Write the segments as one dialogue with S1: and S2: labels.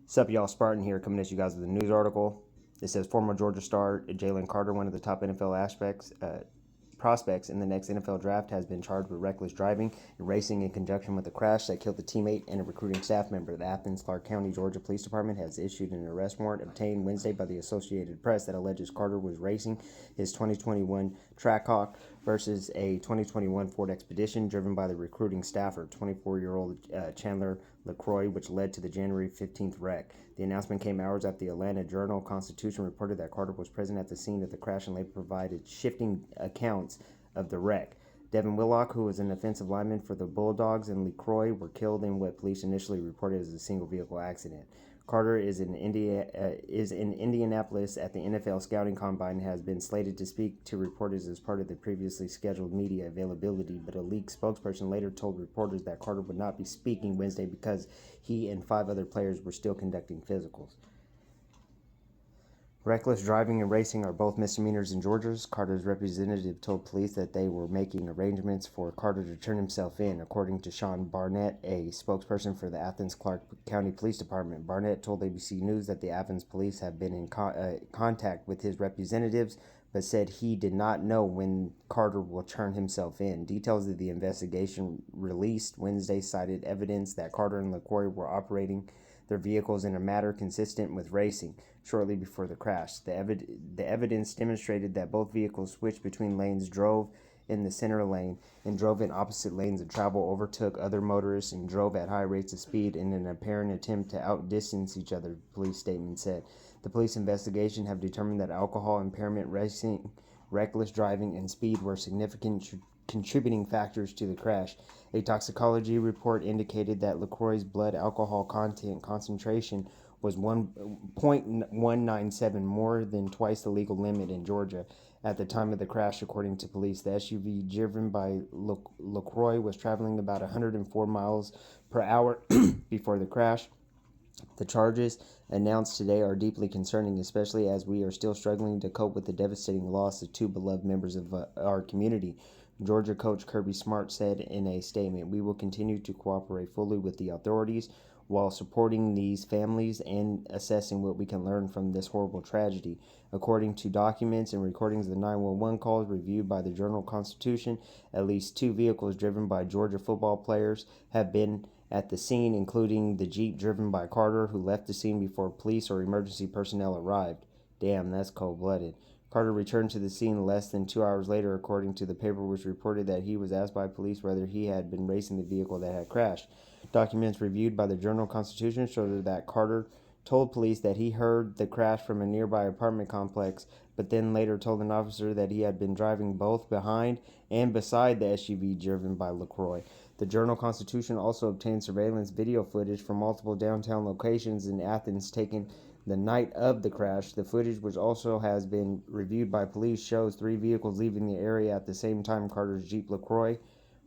S1: What's up, y'all? Spartan here, coming at you guys with a news article. It says former Georgia star Jalen Carter, one of the top NFL prospects in the next NFL draft, has been charged with reckless driving and racing in conjunction with a crash that killed a teammate and a recruiting staff member. The Athens-Clarke County, Georgia Police Department has issued an arrest warrant obtained Wednesday by the Associated Press that alleges Carter was racing his 2021 Trackhawk versus a 2021 Ford Expedition driven by the recruiting staffer, 24-year-old Chandler LaCroix, which led to the January 15th wreck. The announcement came hours after the Atlanta Journal-Constitution reported that Carter was present at the scene of the crash and later provided shifting accounts of the wreck. Devin Willock, who was an offensive lineman for the Bulldogs, and LaCroix were killed in what police initially reported as a single-vehicle accident. Carter is in Indianapolis at the NFL Scouting Combine and has been slated to speak to reporters as part of the previously scheduled media availability, but a league spokesperson later told reporters that Carter would not be speaking Wednesday because he and 5 other players were still conducting physicals. Reckless driving and racing are both misdemeanors in Georgia. Carter's representative told police that they were making arrangements for Carter to turn himself in, according to Sean Barnett, a spokesperson for the Athens-Clarke County Police Department. Barnett told ABC News that the Athens police have been in contact with his representatives, but said he did not know when Carter will turn himself in. Details of the investigation released Wednesday cited evidence that Carter and LaCroix were operating their vehicles in a manner consistent with racing shortly before the crash. The evidence demonstrated that both vehicles switched between lanes, drove in the center lane, and drove in opposite lanes of travel, overtook other motorists, and drove at high rates of speed in an apparent attempt to outdistance each other, the police statement said. The police investigation have determined that alcohol impairment, racing, reckless driving, and speed were significant contributing factors to the crash. A toxicology report indicated that LaCroix's blood alcohol content concentration was 1.197, more than twice the legal limit in Georgia at the time of the crash, according to police. The SUV driven by LaCroix was traveling about 104 miles per hour before the crash. The charges announced today are deeply concerning, especially as we are still struggling to cope with the devastating loss of 2 beloved members of our community. Georgia coach Kirby Smart said in a statement, "We will continue to cooperate fully with the authorities while supporting these families and assessing what we can learn from this horrible tragedy." According to documents and recordings of the 911 calls reviewed by the Journal-Constitution, at least 2 vehicles driven by Georgia football players have been at the scene, including the Jeep driven by Carter, who left the scene before police or emergency personnel arrived. Damn, that's cold-blooded. Carter returned to the scene less than 2 hours later, according to the paper, which reported that he was asked by police whether he had been racing the vehicle that had crashed. Documents reviewed by the Journal-Constitution showed that Carter told police that he heard the crash from a nearby apartment complex, but then later told an officer that he had been driving both behind and beside the SUV driven by LaCroix. The Journal-Constitution also obtained surveillance video footage from multiple downtown locations in Athens taken the night of the crash. The footage, which also has been reviewed by police, shows 3 vehicles leaving the area at the same time: Carter's Jeep LaCroix,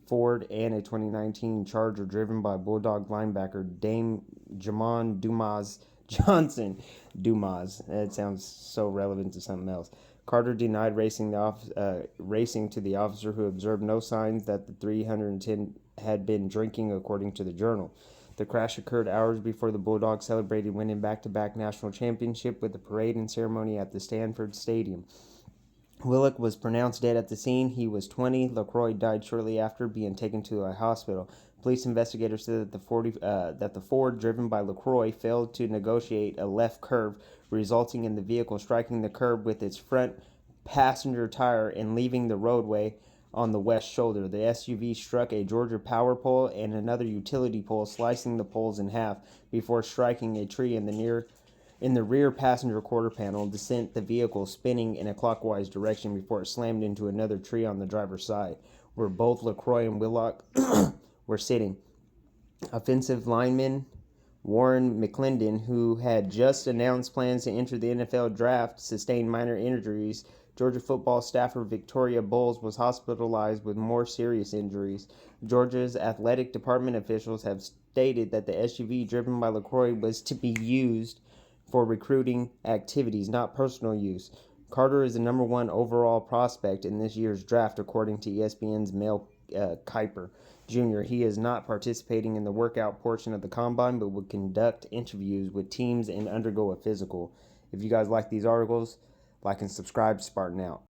S1: Ford, and a 2019 Charger driven by Bulldog linebacker Dame Jamon Dumas Johnson. Dumas. That sounds so relevant to something else. Carter denied racing to the officer, who observed no signs that the 310 had been drinking, according to the Journal. The crash occurred hours before the Bulldogs celebrated winning back-to-back national championship with a parade and ceremony at the Stanford Stadium. Willock was pronounced dead at the scene. He was 20. LaCroix died shortly after being taken to a hospital. Police investigators said that the Ford driven by LaCroix failed to negotiate a left curve, resulting in the vehicle striking the curb with its front passenger tire and leaving the roadway on the west shoulder. The SUV struck a Georgia power pole and another utility pole, slicing the poles in half before striking a tree in the rear passenger quarter panel, to send the vehicle spinning in a clockwise direction before it slammed into another tree on the driver's side, where both LaCroix and Willock were sitting. Offensive lineman Warren McClendon, who had just announced plans to enter the NFL draft, sustained minor injuries. Georgia football staffer Victoria Bowles was hospitalized with more serious injuries. Georgia's athletic department officials have stated that the SUV driven by LaCroix was to be used for recruiting activities, not personal use. Carter is the number 1 overall prospect in this year's draft, according to ESPN's Mel Kiper. Jr. He is not participating in the workout portion of the combine, but will conduct interviews with teams and undergo a physical. If you guys like these articles, like and subscribe. Spartan out.